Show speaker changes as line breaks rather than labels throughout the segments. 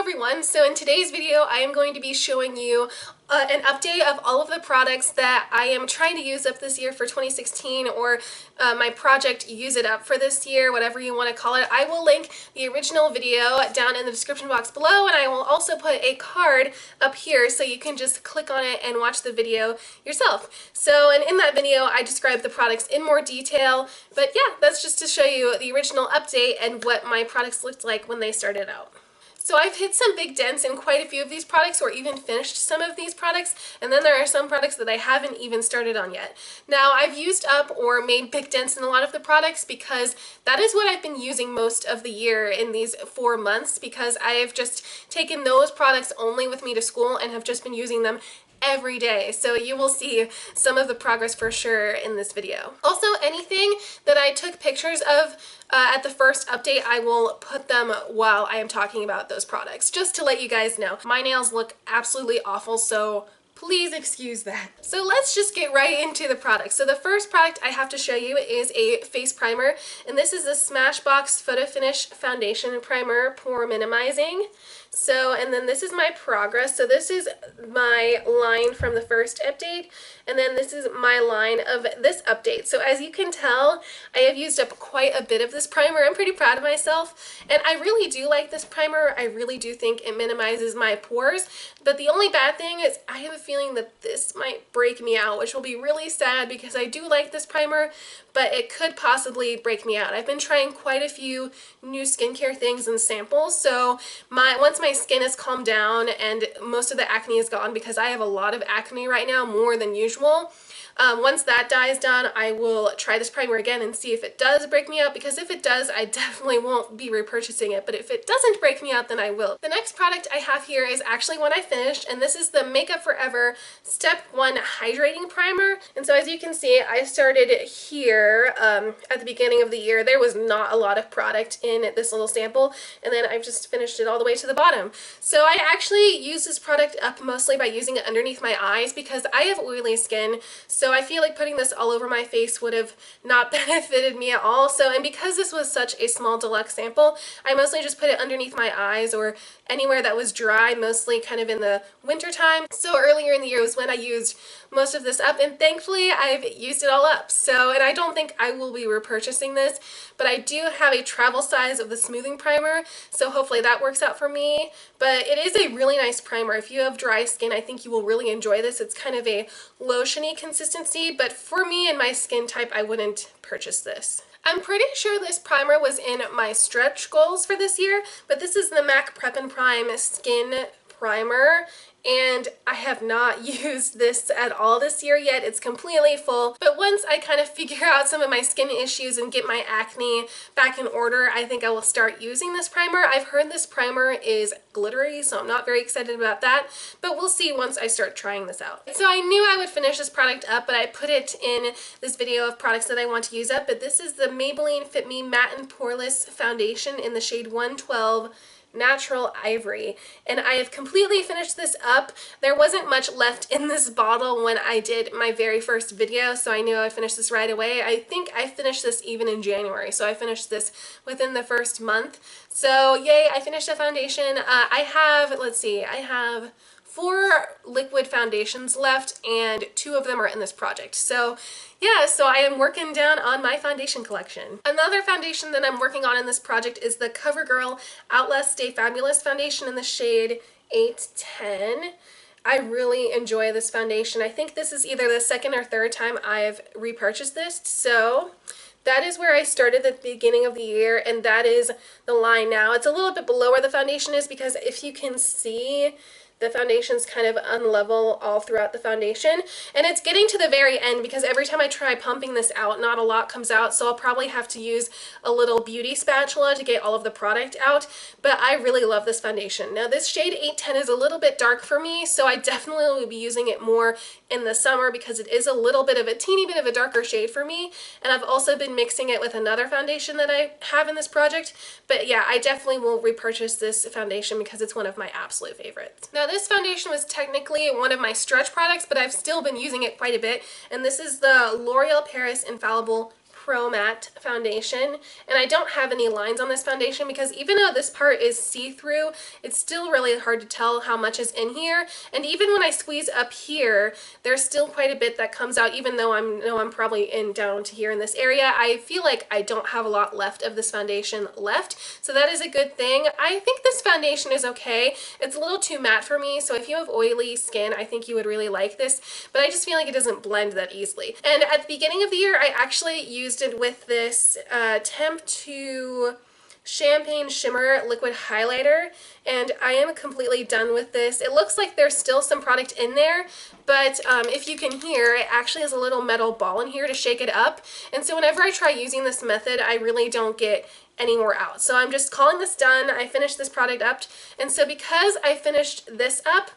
everyone, so in today's video I am going to be showing you an update of all of the products that I am trying to use up this year for 2016, or my project Use It Up for this year, whatever you want to call it. I will link the original video down in the description box below, and I will also put a card up here so you can just click on it and watch the video yourself. So, and in that video I describe the products in more detail, but yeah, that's just to show you the original update and what my products looked like when they started out. So I've hit some big dents in quite a few of these products, or even finished some of these products, and then there are some products that I haven't even started on yet. Now, I've used up or made big dents in a lot of the products because that is what I've been using most of the year in these 4 months, because I have just taken those products only with me to school and have just been using them every day. So you will see some of the progress for sure in this video. Also, anything that I took pictures of at the first update, I will put them while I am talking about those products, just to let you guys know. My nails look absolutely awful, so please excuse that. So let's just get right into the products. So the first product I have to show you is a face primer, and this is the Smashbox Photo Finish Foundation Primer Pore Minimizing. So, and then this is my progress. So this is my line from the first update, and then this is my line of this update. So as you can tell, I have used up quite a bit of this primer. I'm pretty proud of myself, and I really do like this primer. I really do think it minimizes my pores, but the only bad thing is I have a feeling that this might break me out, which will be really sad because I do like this primer, but it could possibly break me out. I've been trying quite a few new skincare things and samples, so once my skin has calmed down and most of the acne is gone, because I have a lot of acne right now, more than usual. Once that dies down, I will try this primer again and see if it does break me out, because if it does, I definitely won't be repurchasing it, but if it doesn't break me out, then I will. The next product I have here is actually one I finished, and this is the Makeup Forever Step 1 Hydrating Primer. And so as you can see, I started here at the beginning of the year. There was not a lot of product in this little sample, and then I've just finished it all the way to the bottom. So I actually use this product up mostly by using it underneath my eyes, because I have oily skin, so I feel like putting this all over my face would have not benefited me at all. So, and because this was such a small deluxe sample, I mostly just put it underneath my eyes or anywhere that was dry, mostly kind of in the winter time. So earlier in the year was when I used most of this up, and thankfully I've used it all up. So, and I don't think I will be repurchasing this, but I do have a travel size of the smoothing primer, so hopefully that works out for me. But it is a really nice primer. If you have dry skin, I think you will really enjoy this. It's kind of a lotiony consistency, but for me and my skin type, I wouldn't purchase this. I'm pretty sure this primer was in my stretch goals for this year, but this is the MAC Prep and Prime Skin Primer, and I have not used this at all this year yet. It's completely full, but once I kind of figure out some of my skin issues and get my acne back in order, I think I will start using this primer. I've heard this primer is glittery, so I'm not very excited about that, but we'll see once I start trying this out. So I knew I would finish this product up, but I put it in this video of products that I want to use up, but this is the Maybelline Fit Me Matte and Poreless Foundation in the shade 112 Natural Ivory, and I have completely finished this up. There wasn't much left in this bottle when I did my very first video, so I knew I finished this right away. I think I finished this even in January, so I finished this within the first month. So yay, I finished the foundation. I have 4 liquid foundations left, and 2 of them are in this project. So yeah, so I am working down on my foundation collection. Another foundation that I'm working on in this project is the CoverGirl Outlast Stay Fabulous foundation in the shade 810. I really enjoy this foundation. I think this is either the second or third time I've repurchased this, so that is where I started at the beginning of the year, and that is the line now. It's a little bit below where the foundation is, because if you can see, the foundation's kind of unlevel all throughout the foundation, and it's getting to the very end because every time I try pumping this out, not a lot comes out, so I'll probably have to use a little beauty spatula to get all of the product out, but I really love this foundation. Now this shade 810 is a little bit dark for me, so I definitely will be using it more in the summer because it is a little bit of a teeny bit of a darker shade for me, and I've also been mixing it with another foundation that I have in this project, but yeah, I definitely will repurchase this foundation because it's one of my absolute favorites. Now this foundation was technically one of my stretch products, but I've still been using it quite a bit, and this is the L'Oreal Paris Infallible Pro Matte Foundation, and I don't have any lines on this foundation because even though this part is see-through, it's still really hard to tell how much is in here, and even when I squeeze up here, there's still quite a bit that comes out. Even though I'm probably in down to here in this area, I feel like I don't have a lot left of this foundation left, so that is a good thing. I think this foundation is okay. It's a little too matte for me, so if you have oily skin, I think you would really like this, but I just feel like it doesn't blend that easily. And at the beginning of the year, I actually used it with this Temp 2 Champagne Shimmer Liquid Highlighter, and I am completely done with this. It looks like there's still some product in there, but if you can hear, it actually has a little metal ball in here to shake it up, and so whenever I try using this method, I really don't get any more out. So I'm just calling this done. I finished this product up, and so because I finished this up,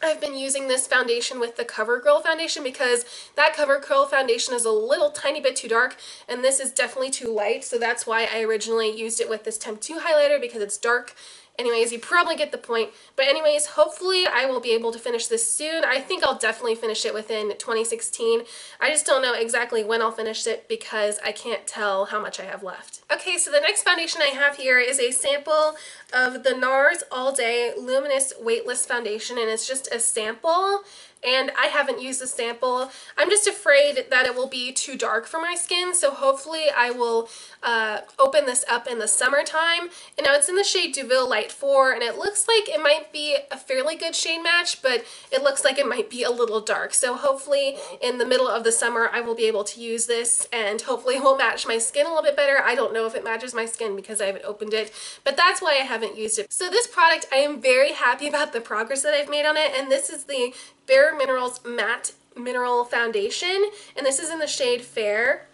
I've been using this foundation with the CoverGirl foundation because that CoverGirl foundation is a little tiny bit too dark and this is definitely too light, so that's why I originally used it with this Temp 2 highlighter, because it's dark. Anyways, you probably get the point. But anyways, hopefully I will be able to finish this soon. I think I'll definitely finish it within 2016. I just don't know exactly when I'll finish it because I can't tell how much I have left. Okay, so the next foundation I have here is a sample of the NARS All Day Luminous Weightless Foundation, and it's just a sample. And I haven't used the sample. I'm just afraid that it will be too dark for my skin, so hopefully I will open this up in the summertime. And now it's in the shade Deauville Light 4, and it looks like it might be a fairly good shade match, but it looks like it might be a little dark. So hopefully in the middle of the summer I will be able to use this, and hopefully it will match my skin a little bit better. I don't know if it matches my skin because I haven't opened it, but that's why I haven't used it. So this product, I am very happy about the progress that I've made on it, and this is the Bare Minerals Matte Mineral Foundation, and this is in the shade Fair.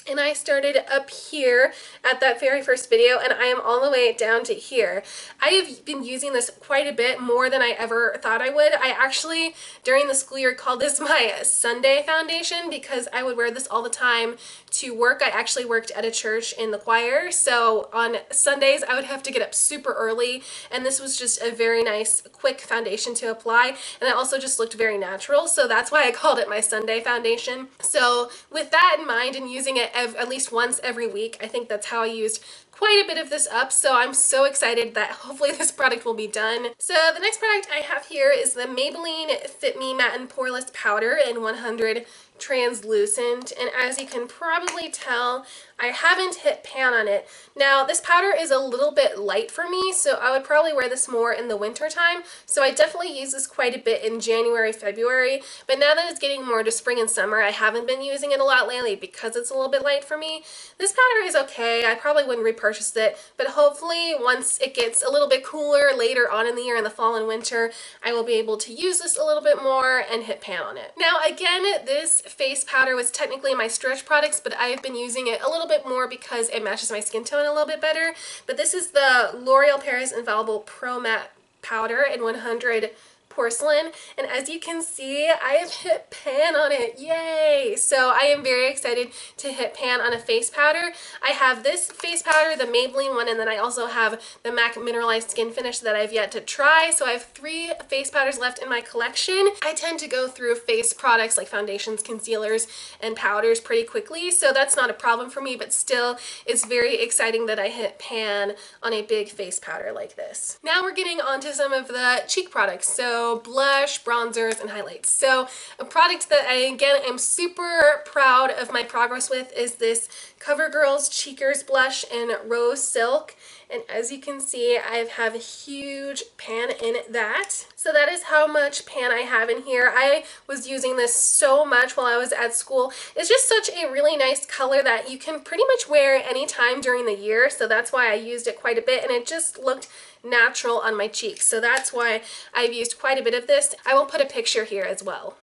And I started up here at that very first video, and I am all the way down to here. I have been using this quite a bit, more than I ever thought I would. I actually, during the school year, called this my Sunday foundation because I would wear this all the time to work. I actually worked at a church in the choir, so on Sundays I would have to get up super early, and this was just a very nice, quick foundation to apply, and it also just looked very natural, so that's why I called it my Sunday foundation. So with that in mind, and using it at least once every week, I think that's how I used quite a bit of this up, so I'm so excited that hopefully this product will be done. So the next product I have here is the Maybelline Fit Me Matte and Poreless Powder in 100 Translucent, and as you can probably tell, I haven't hit pan on it. Now this powder is a little bit light for me, so I would probably wear this more in the winter time, so I definitely use this quite a bit in January, February, but now that it's getting more to spring and summer, I haven't been using it a lot lately because it's a little bit light for me. This powder is okay. I probably wouldn't repurchase it, but hopefully once it gets a little bit cooler later on in the year, in the fall and winter, I will be able to use this a little bit more and hit pan on it. Now again, this face powder was technically my stretch products, but I have been using it a little bit more because it matches my skin tone a little bit better. But this is the L'Oreal Paris Infallible Pro Matte Powder in 100 Porcelain, and as you can see, I have hit pan on it. Yay! So I am very excited to hit pan on a face powder. I have this face powder, the Maybelline one, and then I also have the MAC Mineralized Skin Finish that I've yet to try. So I have 3 face powders left in my collection. I tend to go through face products like foundations, concealers, and powders pretty quickly, so that's not a problem for me, but still, it's very exciting that I hit pan on a big face powder like this. Now we're getting onto some of the cheek products. So blush, bronzers, and highlights. So a product that I, again, am super proud of my progress with is this CoverGirl's Cheekers Blush in Rose Silk. And as you can see, I have a huge pan in that. So that is how much pan I have in here. I was using this so much while I was at school. It's just such a really nice color that you can pretty much wear anytime during the year. So that's why I used it quite a bit, and it just looked natural on my cheeks. So that's why I've used quite a bit of this. I will put a picture here as well.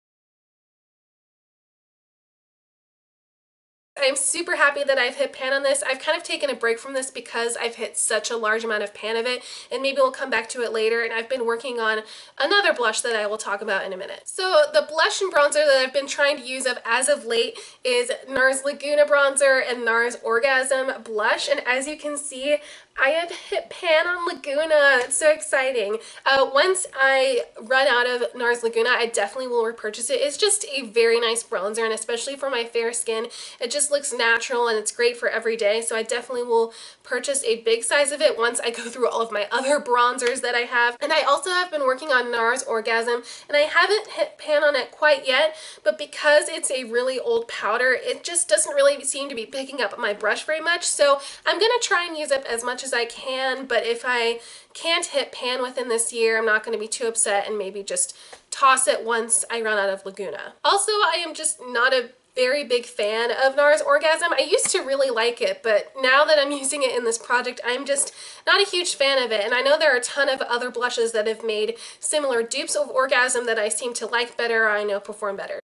I'm super happy that I've hit pan on this. I've kind of taken a break from this because I've hit such a large amount of pan of it, and maybe we'll come back to it later, and I've been working on another blush that I will talk about in a minute. So the blush and bronzer that I've been trying to use as of late is NARS Laguna Bronzer and NARS Orgasm Blush, and as you can see, I have hit pan on Laguna. It's so exciting. Once I run out of NARS Laguna, I definitely will repurchase it. It's just a very nice bronzer, and especially for my fair skin, it just looks natural and it's great for every day. So I definitely will purchase a big size of it once I go through all of my other bronzers that I have. And I also have been working on NARS Orgasm, and I haven't hit pan on it quite yet, but because it's a really old powder, it just doesn't really seem to be picking up my brush very much. So I'm gonna try and use up as much as I can, but if I can't hit pan within this year, I'm not going to be too upset and maybe just toss it once I run out of Laguna. Also, I am just not a very big fan of NARS Orgasm. I used to really like it, but now that I'm using it in this project, I'm just not a huge fan of it. And I know there are a ton of other blushes that have made similar dupes of Orgasm that I seem to like better or I know perform better.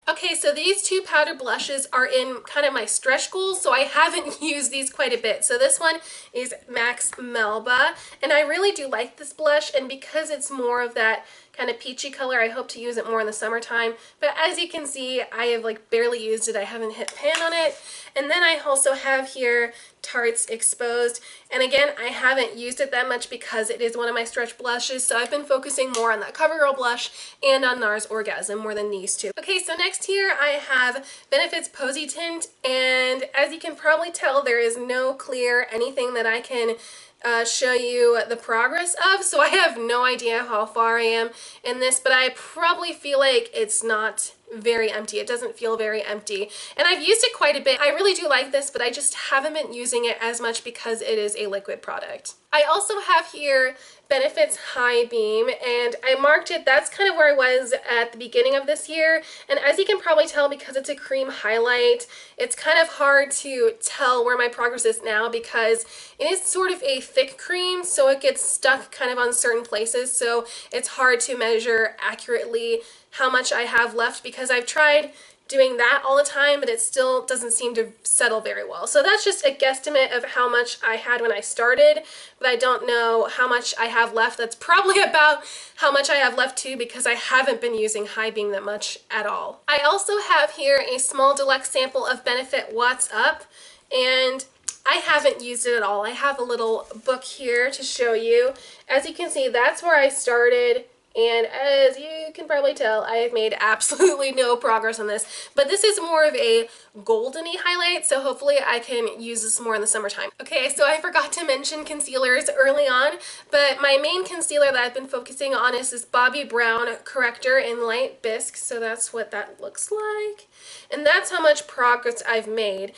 Okay, so these two powder blushes are in kind of my stretch goals, so I haven't used these quite a bit. So this one is Max Melba, and I really do like this blush, and because it's more of that kind of peachy color, I hope to use it more in the summertime. But as you can see, I have like barely used it. I haven't hit pan on it. And then I also have here Tarte's Exposed, and again, I haven't used it that much because it is one of my stretch blushes, so I've been focusing more on that CoverGirl blush and on NARS Orgasm more than these two. Okay, so next here I have Benefit's Posy Tint, and as you can probably tell, there is no clear anything that I can show you the progress of, so I have no idea how far I am in this, but I probably feel like it's not very empty. It doesn't feel very empty, and I've used it quite a bit. I really do like this, but I just haven't been using it as much because it is a liquid product. I also have here Benefit's High Beam, and I marked it. That's kind of where I was at the beginning of this year, and as you can probably tell, because it's a cream highlight, it's kind of hard to tell where my progress is now because it is sort of a thick cream, so it gets stuck kind of on certain places, so it's hard to measure accurately how much I have left because I've tried doing that all the time, but it still doesn't seem to settle very well. So that's just a guesstimate of how much I had when I started, but I don't know how much I have left. That's probably about how much I have left too because I haven't been using High Beam that much at all. I also have here a small deluxe sample of Benefit What's Up, and I haven't used it at all. I have a little book here to show you. As you can see, that's where I started. And as you can probably tell, I have made absolutely no progress on this, but this is more of a goldeny highlight, so hopefully I can use this more in the summertime. Okay, so I forgot to mention concealers early on, but my main concealer that I've been focusing on is this Bobbi Brown Corrector in Light Bisque, so that's what that looks like. And that's how much progress I've made.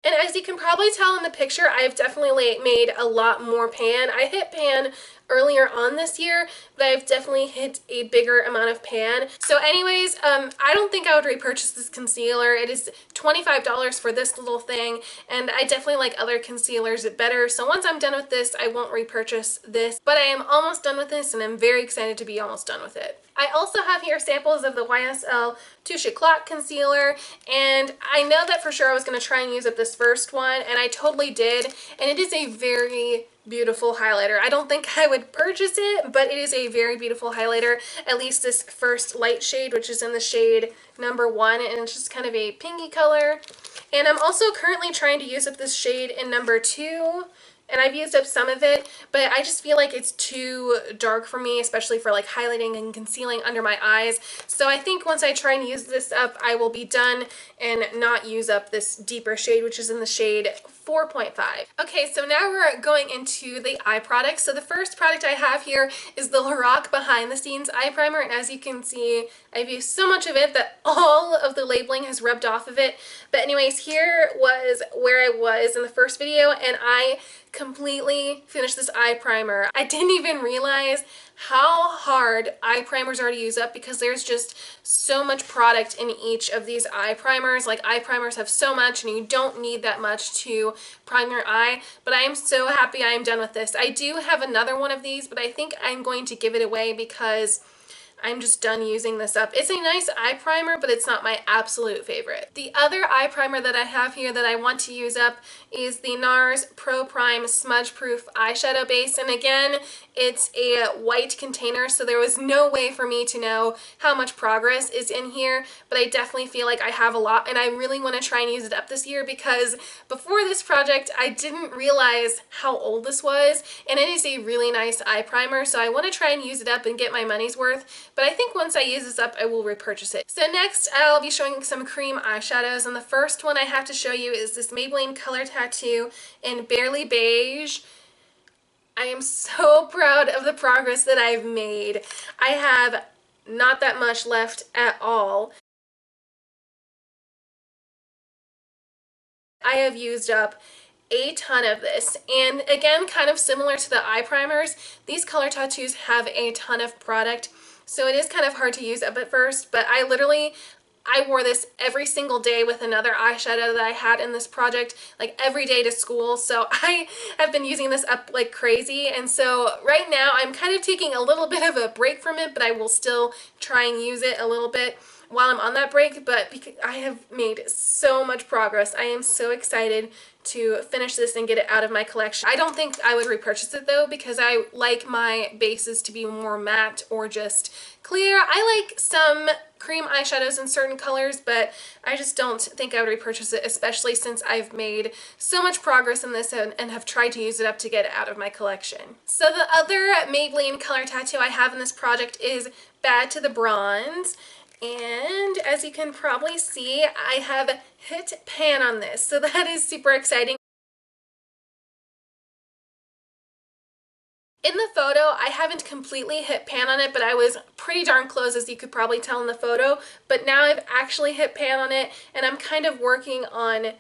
And as you can probably tell in the picture, I've definitely made a lot more pan. I hit pan earlier on this year, but I've definitely hit a bigger amount of pan. So anyways, I don't think I would repurchase this concealer. It is $25 for this little thing, and I definitely like other concealers better. So once I'm done with this, I won't repurchase this, but I am almost done with this, and I'm very excited to be almost done with it. I also have here samples of the YSL Touche Éclat concealer, and I know that for sure I was going to try and use up this first one, and I totally did, and it is a very beautiful highlighter. I don't think I would purchase it, but it is a very beautiful highlighter, at least this first light shade, which is in the shade number 1, and it's just kind of a pinky color. And I'm also currently trying to use up this shade in number 2, and I've used up some of it, but I just feel like it's too dark for me, especially for like highlighting and concealing under my eyes. So I think once I try and use this up, I will be done and not use up this deeper shade, which is in the shade 4.5. Okay, so now we're going into the eye products. So the first product I have here is the Lorac Behind the Scenes Eye Primer, and as you can see, I've used so much of it that all of the labeling has rubbed off of it. But anyways, here was where I was in the first video, and I completely finished this eye primer. I didn't even realize how hard eye primers are to use up because there's just so much product in each of these eye primers. Like, eye primers have so much and you don't need that much to prime your eye, but I am so happy I am done with this. I do have another one of these, but I think I'm going to give it away because I'm just done using this up. It's a nice eye primer, but it's not my absolute favorite. The other eye primer that I have here that I want to use up is the NARS Pro Prime Smudge Proof Eyeshadow Base. And again, it's a white container, so there was no way for me to know how much progress is in here, but I definitely feel like I have a lot, and I really want to try and use it up this year because before this project, I didn't realize how old this was, and it is a really nice eye primer, so I want to try and use it up and get my money's worth, but I think once I use this up, I will repurchase it. So next, I'll be showing some cream eyeshadows, and the first one I have to show you is this Maybelline Color Tattoo in Barely Beige. I am so proud of the progress that I've made. I have not that much left at all. I have used up a ton of this, and again, kind of similar to the eye primers, these color tattoos have a ton of product, so it is kind of hard to use up at first, but I wore this every single day with another eyeshadow that I had in this project, like every day to school, so I have been using this up like crazy, and so right now I'm kind of taking a little bit of a break from it, but I will still try and use it a little bit while I'm on that break, but because I have made so much progress, I am so excited to finish this and get it out of my collection. I don't think I would repurchase it though because I like my bases to be more matte or just clear. I like some cream eyeshadows in certain colors, but I just don't think I would repurchase it, especially since I've made so much progress in this and have tried to use it up to get it out of my collection. So the other Maybelline color tattoo I have in this project is Bad to the Bronze. And as you can probably see, I have hit pan on this, so that is super exciting. In the photo, I haven't completely hit pan on it, but I was pretty darn close, as you could probably tell in the photo. But now I've actually hit pan on it, and I'm kind of working on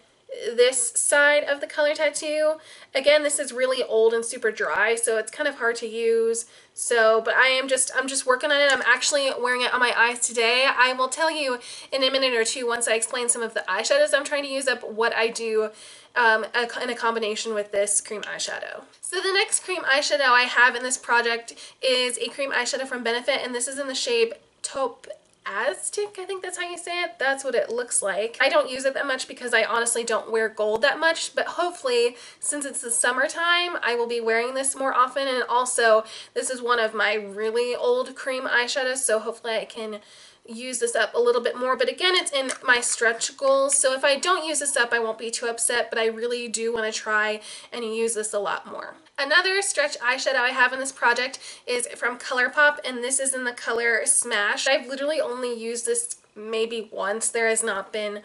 this side of the color tattoo. Again, this is really old and super dry, so it's kind of hard to use. But I'm just working on it. I'm actually wearing it on my eyes today. I will tell you in a minute or two, once I explain some of the eyeshadows I'm trying to use up, what I do in a combination with this cream eyeshadow. So the next cream eyeshadow I have in this project is a cream eyeshadow from Benefit, and this is in the shade Taupe Aztec, I think that's how you say it. That's what it looks like. I don't use it that much because I honestly don't wear gold that much, but hopefully, since it's the summertime, I will be wearing this more often, and also, this is one of my really old cream eyeshadows, so hopefully I can use this up a little bit more. But again, it's in my stretch goals, so if I don't use this up, I won't be too upset, but I really do want to try and use this a lot more. Another stretch eyeshadow I have in this project is from ColourPop, and this is in the color Smash. I've literally only used this maybe once. There has not been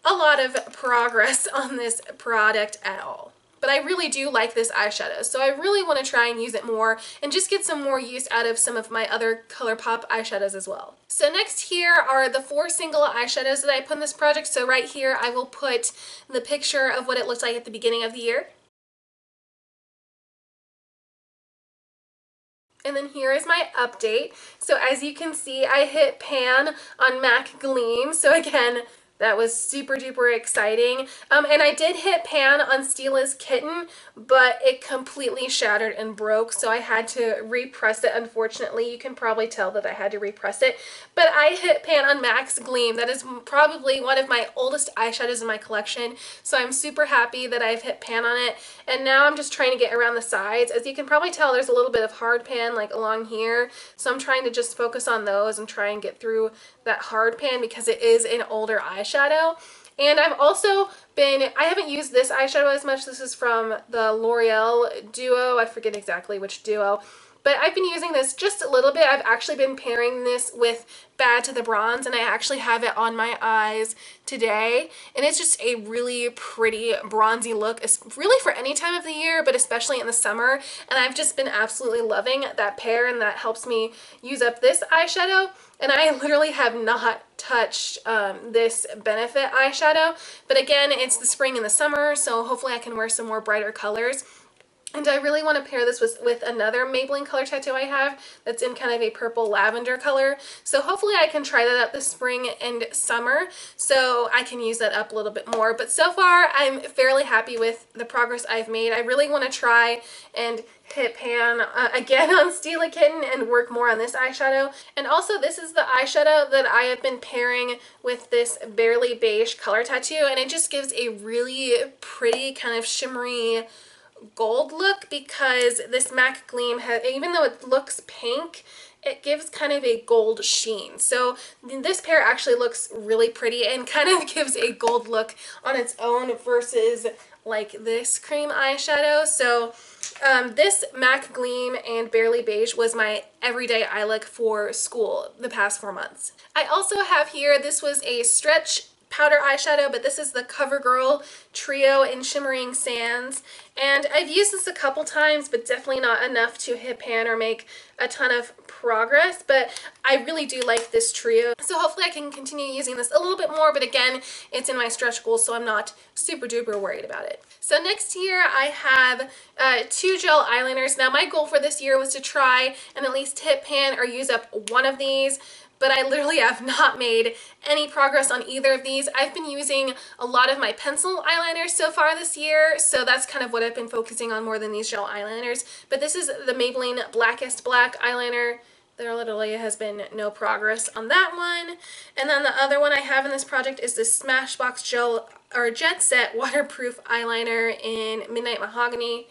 a lot of progress on this product at all. But I really do like this eyeshadow, so I really want to try and use it more and just get some more use out of some of my other ColourPop eyeshadows as well. So next here are the 4 single eyeshadows that I put in this project. So right here I will put the picture of what it looked like at the beginning of the year. And then here is my update. So as you can see, I hit pan on MAC Gleam. So again, that was super duper exciting. And I did hit pan on Stila's Kitten, but it completely shattered and broke, so I had to repress it, unfortunately. You can probably tell that I had to repress it. But I hit pan on Max Gleam. That is probably one of my oldest eyeshadows in my collection, so I'm super happy that I've hit pan on it. And now I'm just trying to get around the sides. As you can probably tell, there's a little bit of hard pan like along here, so I'm trying to just focus on those and try and get through that hard pan because it is an older eyeshadow. And I've also I haven't used this eyeshadow as much. This is from the L'Oreal duo. I forget exactly which duo. But I've been using this just a little bit. I've actually been pairing this with Bad to the Bronze, and I actually have it on my eyes today. And it's just a really pretty bronzy look. It's really for any time of the year, but especially in the summer. And I've just been absolutely loving that pair, and that helps me use up this eyeshadow. And I literally have not touched this Benefit eyeshadow. But again, it's the spring and the summer, so hopefully I can wear some more brighter colors. And I really want to pair this with another Maybelline color tattoo I have that's in kind of a purple lavender color. So hopefully I can try that out this spring and summer so I can use that up a little bit more. But so far I'm fairly happy with the progress I've made. I really want to try and hit pan again on Stila Kitten and work more on this eyeshadow. And also this is the eyeshadow that I have been pairing with this Barely Beige color tattoo, and it just gives a really pretty kind of shimmery gold look because this MAC Gleam has, even though it looks pink, it gives kind of a gold sheen. So this pair actually looks really pretty and kind of gives a gold look on its own versus like this cream eyeshadow. So this MAC Gleam and Barely Beige was my everyday eye look for school the past 4 months. I also have here, this was a stretch powder eyeshadow, but this is the CoverGirl Trio in Shimmering Sands, and I've used this a couple times, but definitely not enough to hit pan or make a ton of progress, but I really do like this trio, so hopefully I can continue using this a little bit more, but again, it's in my stretch goals, so I'm not super duper worried about it. So next here I have 2 gel eyeliners. Now my goal for this year was to try and at least hit pan or use up one of these, but I literally have not made any progress on either of these. I've been using a lot of my pencil eyeliners so far this year, so that's kind of what I've been focusing on more than these gel eyeliners. But this is the Maybelline Blackest Black eyeliner. There literally has been no progress on that one. And then the other one I have in this project is this Smashbox Gel or Jet Set Waterproof Eyeliner in Midnight Mahogany.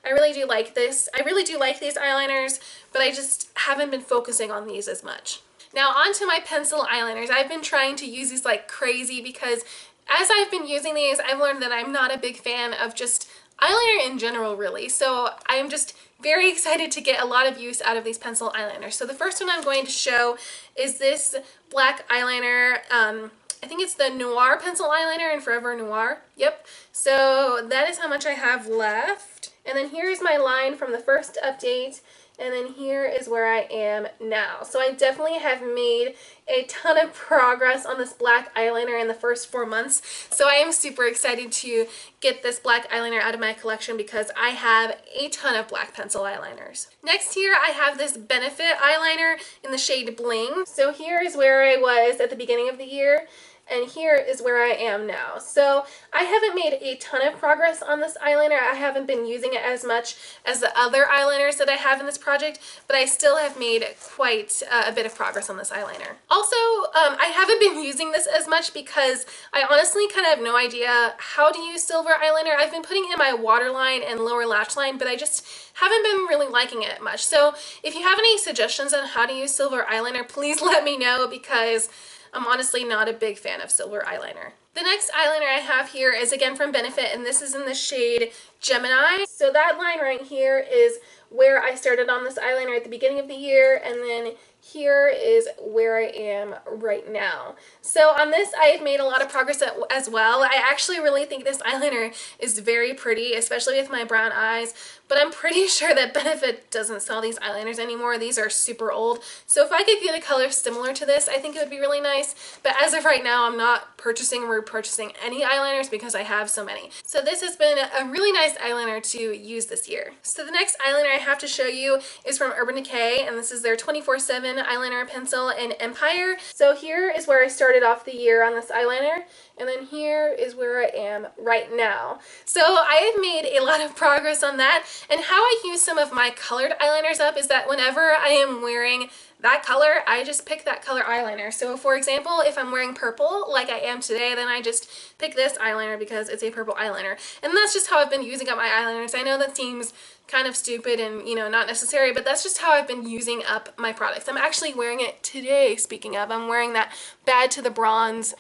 I really do like this. I really do like these eyeliners, but I just haven't been focusing on these as much. Now onto my pencil eyeliners. I've been trying to use these like crazy because as I've been using these, I've learned that I'm not a big fan of just eyeliner in general, really. So I'm just very excited to get a lot of use out of these pencil eyeliners. So the first one I'm going to show is this black eyeliner. I think it's the Noir pencil eyeliner in Forever Noir. Yep. So that is how much I have left. And then here's my line from the first update. And then here is where I am now. So I definitely have made a ton of progress on this black eyeliner in the first 4 months. So I am super excited to get this black eyeliner out of my collection because I have a ton of black pencil eyeliners. Next here I have this Benefit eyeliner in the shade Bling. So here is where I was at the beginning of the year, and here is where I am now. So I haven't made a ton of progress on this eyeliner. I haven't been using it as much as the other eyeliners that I have in this project, but I still have made quite a bit of progress on this eyeliner. Also, I haven't been using this as much because I honestly kind of have no idea how to use silver eyeliner. I've been putting it in my waterline and lower lash line, but I just haven't been really liking it much. So if you have any suggestions on how to use silver eyeliner, please let me know because I'm honestly not a big fan of silver eyeliner. The next eyeliner I have here is again from Benefit, and this is in the shade Gemini. So that line right here is where I started on this eyeliner at the beginning of the year, and then here is where I am right now. So on this, I have made a lot of progress as well. I actually really think this eyeliner is very pretty, especially with my brown eyes, but I'm pretty sure that Benefit doesn't sell these eyeliners anymore. These are super old. So if I could get a color similar to this, I think it would be really nice. But as of right now, I'm not purchasing or repurchasing any eyeliners because I have so many. So this has been a really nice eyeliner to use this year. So the next eyeliner I have to show you is from Urban Decay, and this is their 24/7 eyeliner pencil in Empire. So here is where I started off the year on this eyeliner, and then here is where I am right now. So I have made a lot of progress on that, and how I use some of my colored eyeliners up is that whenever I am wearing that color, I just pick that color eyeliner. So for example, if I'm wearing purple like I am today, then I just pick this eyeliner because it's a purple eyeliner. And that's just how I've been using up my eyeliners. I know that seems kind of stupid and, you know, not necessary, but that's just how I've been using up my products. I'm actually wearing it today, speaking of. I'm wearing that Bad to the Bronze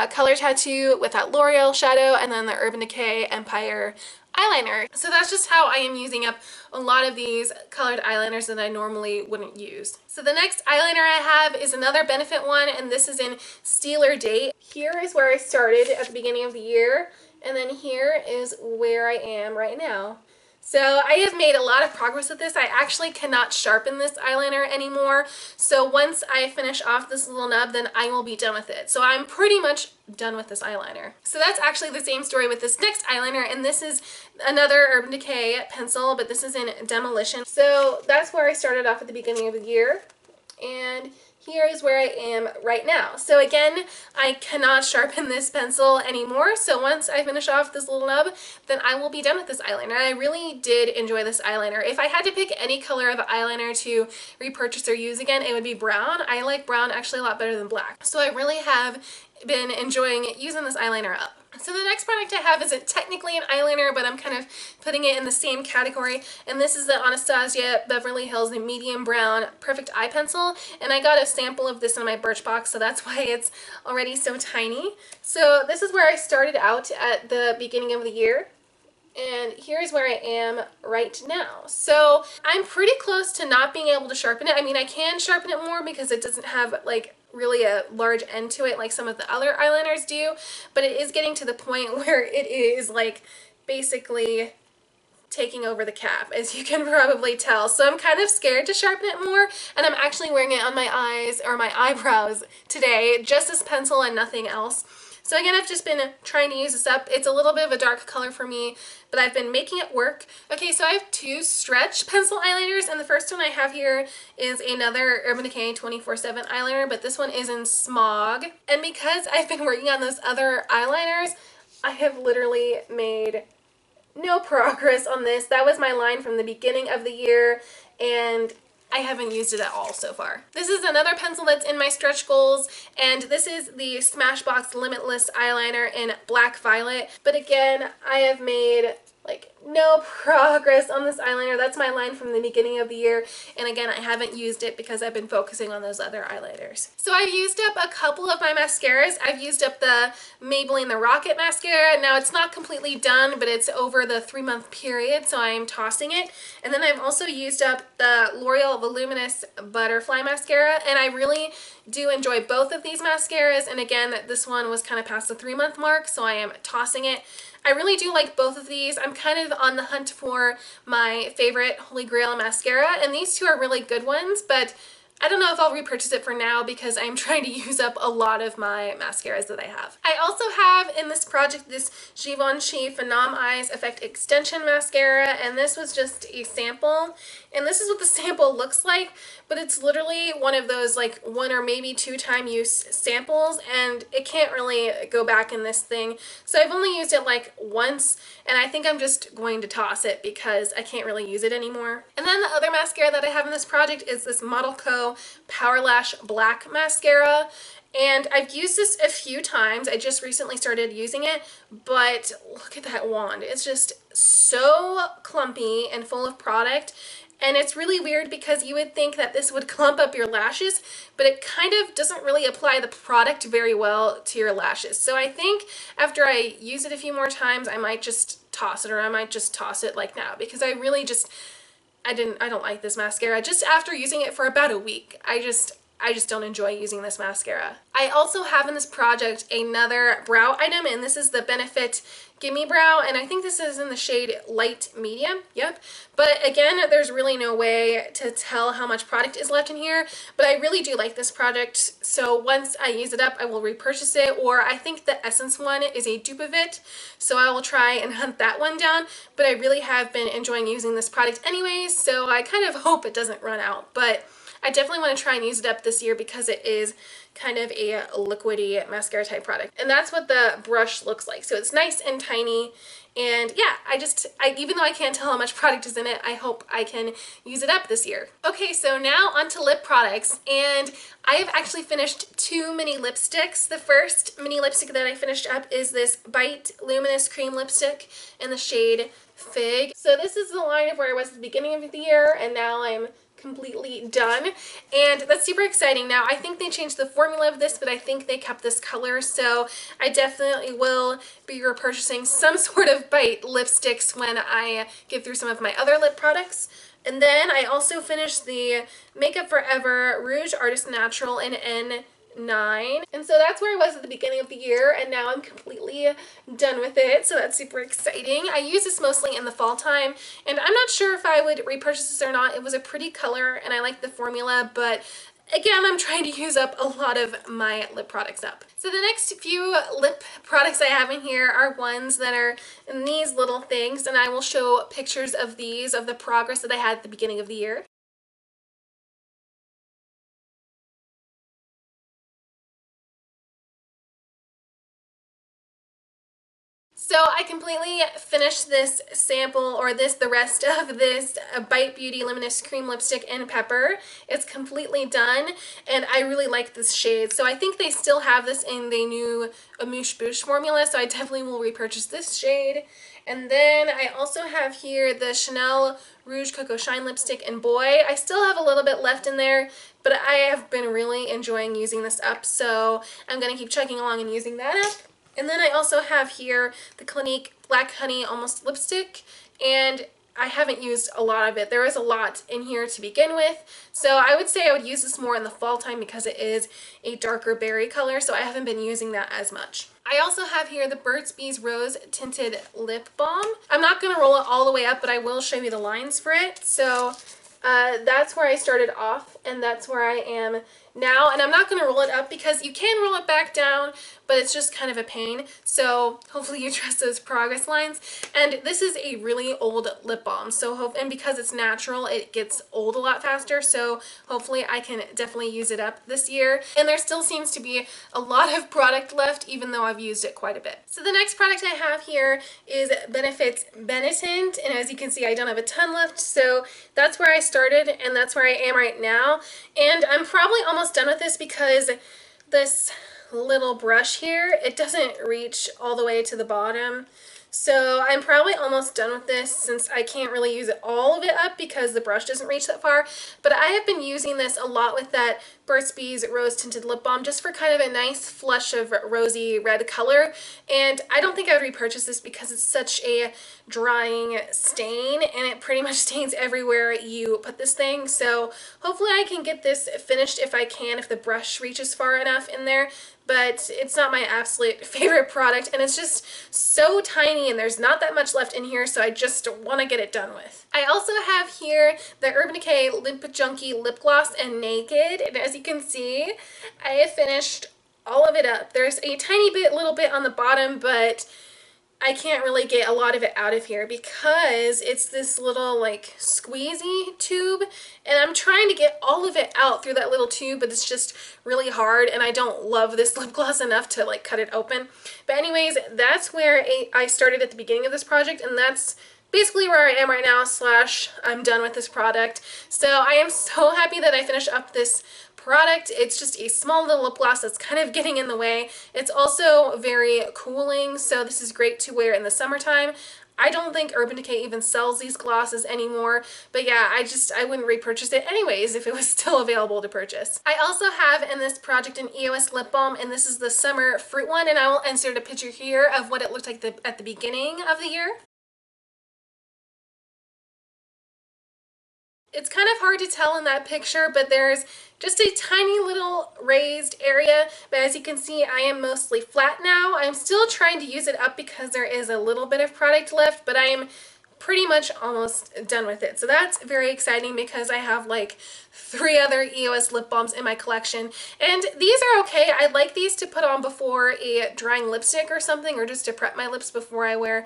color tattoo with that L'Oreal shadow and then the Urban Decay Empire eyeliner. So that's just how I am using up a lot of these colored eyeliners that I normally wouldn't use. So the next eyeliner I have is another Benefit one, and this is in Stealer Date. Here is where I started at the beginning of the year, and then here is where I am right now. So I have made a lot of progress with this. I actually cannot sharpen this eyeliner anymore. So once I finish off this little nub, then I will be done with it. So I'm pretty much done with this eyeliner. So that's actually the same story with this next eyeliner, and this is another Urban Decay pencil, but this is in Demolition. So that's where I started off at the beginning of the year. And here is where I am right now. So again, I cannot sharpen this pencil anymore. So once I finish off this little nub, then I will be done with this eyeliner. I really did enjoy this eyeliner. If I had to pick any color of eyeliner to repurchase or use again, it would be brown. I like brown actually a lot better than black. So I really have been enjoying using this eyeliner up. So the next product I have isn't technically an eyeliner, but I'm kind of putting it in the same category, and this is the Anastasia Beverly Hills Medium Brown Perfect Eye Pencil, and I got a sample of this in my Birchbox, so that's why it's already so tiny. So this is where I started out at the beginning of the year, and here's where I am right now. So I'm pretty close to not being able to sharpen it. I mean, I can sharpen it more because it doesn't have like really a large end to it like some of the other eyeliners do, but it is getting to the point where it is like basically taking over the cap, as you can probably tell. So I'm kind of scared to sharpen it more, and I'm actually wearing it on my eyes or my eyebrows today, just this pencil and nothing else. So again, I've just been trying to use this up. It's a little bit of a dark color for me, but I've been making it work. Okay, so I have two stretch pencil eyeliners, and the first one I have here is another Urban Decay 24/7 eyeliner, but this one is in Smog. And because I've been working on those other eyeliners, I have literally made no progress on this. That was my line from the beginning of the year, and I haven't used it at all so far. This is another pencil that's in my stretch goals, and this is the Smashbox Limitless eyeliner in Black Violet. But again, I have made like no progress on this eyeliner. That's my line from the beginning of the year, and again, I haven't used it because I've been focusing on those other eyeliners. So I've used up a couple of my mascaras. I've used up the Maybelline The Rocket mascara. Now it's not completely done, but it's over the 3-month period, so I'm tossing it. And then I've also used up the L'Oreal Voluminous Butterfly mascara, and I really do enjoy both of these mascaras, and again, this one was kind of past the 3-month mark, so I am tossing it. I really do like both of these. I'm kind of on the hunt for my favorite Holy Grail mascara, and these two are really good ones, but I don't know if I'll repurchase it for now because I'm trying to use up a lot of my mascaras that I have. I also have in this project this Givenchy Phenom Eyes Effect Extension Mascara, and this was just a sample. And this is what the sample looks like, but it's literally one of those like 1 or maybe 2 time use samples, and it can't really go back in this thing. So I've only used it like once, and I think I'm just going to toss it because I can't really use it anymore. And then the other mascara that I have in this project is this Model Co. Power Lash Black Mascara. And I've used this a few times. I just recently started using it, but look at that wand. It's just so clumpy and full of product. And it's really weird because you would think that this would clump up your lashes, but it kind of doesn't really apply the product very well to your lashes. So I think after I use it a few more times, I might just toss it, or I might just toss it like now, because I really just, I don't like this mascara. Just after using it for about a week, I just don't enjoy using this mascara. I also have in this project another brow item, and this is the Benefit Gimme Brow, and I think this is in the shade Light Medium. Yep. But again, there's really no way to tell how much product is left in here, but I really do like this product, so once I use it up, I will repurchase it, or I think the Essence one is a dupe of it, so I will try and hunt that one down, but I really have been enjoying using this product anyways, so I kind of hope it doesn't run out, but I definitely want to try and use it up this year because it is kind of a liquidy mascara type product. And that's what the brush looks like. So it's nice and tiny. And yeah, even though I can't tell how much product is in it, I hope I can use it up this year. Okay, so now onto lip products. And I have actually finished 2 mini lipsticks. The first mini lipstick that I finished up is this Bite Luminous Cream Lipstick in the shade Fig. So this is the line of where I was at the beginning of the year, and now I'm completely done, and that's super exciting. Now I think they changed the formula of this, but I think they kept this color, so I definitely will be repurchasing some sort of Bite lipsticks when I get through some of my other lip products. And then I also finished the Makeup Forever Rouge Artist Natural in N 9. And so that's where I was at the beginning of the year, and now I'm completely done with it, so that's super exciting. I use this mostly in the fall time, and I'm not sure if I would repurchase this or not. It was a pretty color and I like the formula, but again, I'm trying to use up a lot of my lip products up. So the next few lip products I have in here are ones that are in these little things, and I will show pictures of these, of the progress that I had at the beginning of the year. So I completely finished this sample, or the rest of this Bite Beauty Luminous Cream Lipstick in Pepper. It's completely done, and I really like this shade. So I think they still have this in the new Amouche Bouche formula, so I definitely will repurchase this shade. And then I also have here the Chanel Rouge Coco Shine Lipstick in Boy. I still have a little bit left in there, but I have been really enjoying using this up, so I'm going to keep chugging along and using that up. And then I also have here the Clinique Black Honey Almost Lipstick, and I haven't used a lot of it. There is a lot in here to begin with, so I would say I would use this more in the fall time because it is a darker berry color, so I haven't been using that as much. I also have here the Burt's Bees Rose Tinted Lip Balm. I'm not going to roll it all the way up, but I will show you the lines for it. So that's where I started off, and that's where I am now. And I'm not going to roll it up because you can roll it back down, but it's just kind of a pain. So hopefully you trust those progress lines. And this is a really old lip balm, so and because it's natural, it gets old a lot faster. So hopefully I can definitely use it up this year. And there still seems to be a lot of product left, even though I've used it quite a bit. So the next product I have here is Benefit's Benetint, and as you can see, I don't have a ton left. So that's where I started, and that's where I am right now. And I'm probably almost done with this because this little brush here, it doesn't reach all the way to the bottom. So I'm probably almost done with this since I can't really use all of it up because the brush doesn't reach that far. But I have been using this a lot with that Burt's Bees Rose Tinted Lip Balm just for kind of a nice flush of rosy red color. And I don't think I would repurchase this because it's such a drying stain and it pretty much stains everywhere you put this thing. So hopefully I can get this finished if I can, if the brush reaches far enough in there. But it's not my absolute favorite product, and it's just so tiny and there's not that much left in here, so I just want to get it done with. I also have here the Urban Decay Lip Junkie Lip Gloss in Naked, and as you can see, I have finished all of it up. There's a little bit on the bottom, but I can't really get a lot of it out of here because it's this little like squeezy tube, and I'm trying to get all of it out through that little tube, but it's just really hard, and I don't love this lip gloss enough to like cut it open. But anyways, that's where I started at the beginning of this project, and that's basically where I am right now, / I'm done with this product. So I am so happy that I finished up this product. It's just a small little lip gloss that's kind of getting in the way. It's also very cooling, so this is great to wear in the summertime. I don't think Urban Decay even sells these glosses anymore, but yeah, I wouldn't repurchase it anyways if it was still available to purchase. I also have in this project an EOS lip balm, and this is the Summer Fruit one, and I will insert a picture here of what it looked like at the beginning of the year. It's kind of hard to tell in that picture, but there's just a tiny little raised area, but as you can see, I am mostly flat now. I'm still trying to use it up because there is a little bit of product left, but I am pretty much almost done with it. So that's very exciting because I have like 3 other EOS lip balms in my collection, and these are okay. I like these to put on before a drying lipstick or something, or just to prep my lips before I wear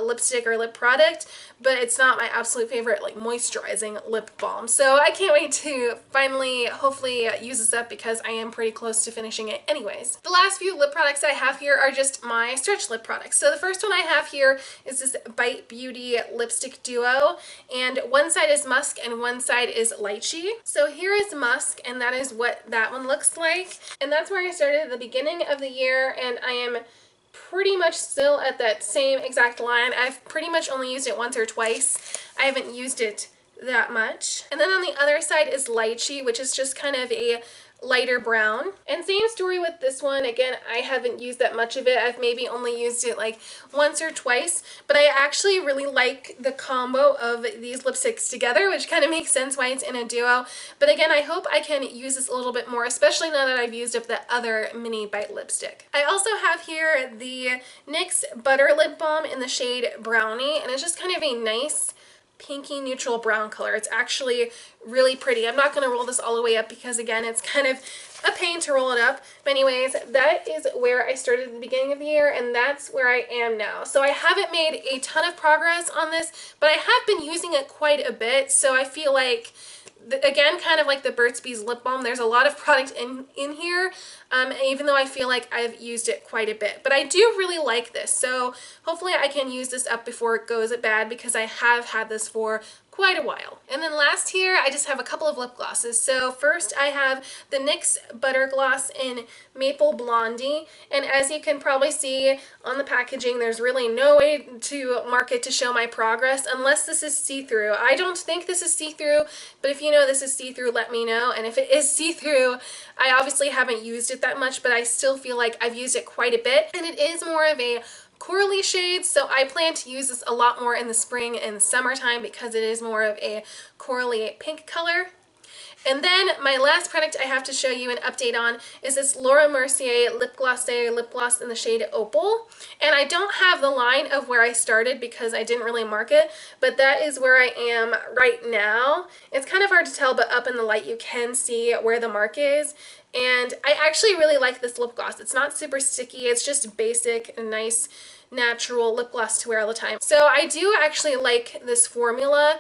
lipstick or lip product, but it's not my absolute favorite like moisturizing lip balm. So I can't wait to finally hopefully use this up because I am pretty close to finishing it anyways. The last few lip products I have here are just my stretch lip products. So the first one I have here is this Bite Beauty Lipstick Duo, and one side is musk and one side is lychee. So here is musk, and that is what that one looks like, and that's where I started at the beginning of the year, and I am pretty much still at that same exact line. I've pretty much only used it once or twice. I haven't used it that much. And then on the other side is lychee, which is just kind of a lighter brown. And same story with this one. Again, I haven't used that much of it. I've maybe only used it like once or twice, but I actually really like the combo of these lipsticks together, which kind of makes sense why it's in a duo. But again, I hope I can use this a little bit more, especially now that I've used up the other mini bite lipstick. I also have here the NYX Butter Lip Balm in the shade Brownie, and it's just kind of a nice pinky neutral brown color. It's actually really pretty. I'm not going to roll this all the way up because again, it's kind of a pain to roll it up. But anyways, that is where I started at the beginning of the year, and that's where I am now. So I haven't made a ton of progress on this, but I have been using it quite a bit. So I feel like, again, kind of like the Burt's Bees lip balm, there's a lot of product in here, even though I feel like I've used it quite a bit. But I do really like this, so hopefully I can use this up before it goes bad because I have had this for quite a while. And then last here, I just have a couple of lip glosses. So first I have the NYX Butter Gloss in Maple Blondie, and as you can probably see on the packaging, there's really no way to mark it to show my progress unless this is see-through. I don't think this is see-through, but if you know this is see-through, let me know. And if it is see-through, I obviously haven't used it that much, but I still feel like I've used it quite a bit, and it is more of a corally shade, so I plan to use this a lot more in the spring and summertime because it is more of a corally pink color. And then my last product I have to show you an update on is this Laura Mercier lip gloss in the shade Opal. And I don't have the line of where I started because I didn't really mark it, but that is where I am right now. It's kind of hard to tell, but up in the light you can see where the mark is. And I actually really like this lip gloss. It's not super sticky, it's just basic and nice natural lip gloss to wear all the time. So I do actually like this formula.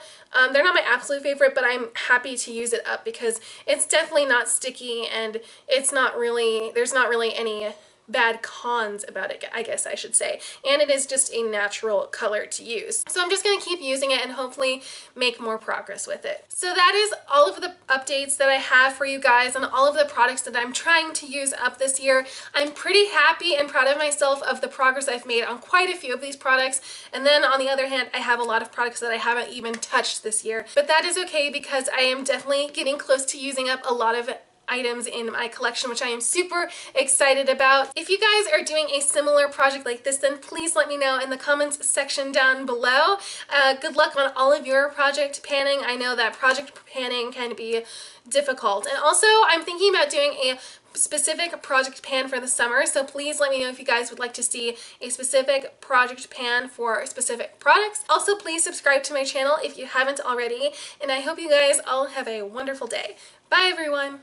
They're not my absolute favorite, but I'm happy to use it up because it's definitely not sticky and it's not really, there's not really any bad cons about it, I guess I should say. And it is just a natural color to use. So I'm just going to keep using it and hopefully make more progress with it. So that is all of the updates that I have for you guys on all of the products that I'm trying to use up this year. I'm pretty happy and proud of myself of the progress I've made on quite a few of these products. And then on the other hand, I have a lot of products that I haven't even touched this year. But that is okay because I am definitely getting close to using up a lot of items in my collection, which I am super excited about. If you guys are doing a similar project like this, then please let me know in the comments section down below. Good luck on all of your project panning. I know that project panning can be difficult. And also, I'm thinking about doing a specific project pan for the summer, so please let me know if you guys would like to see a specific project pan for specific products. Also, please subscribe to my channel if you haven't already, and I hope you guys all have a wonderful day. Bye everyone!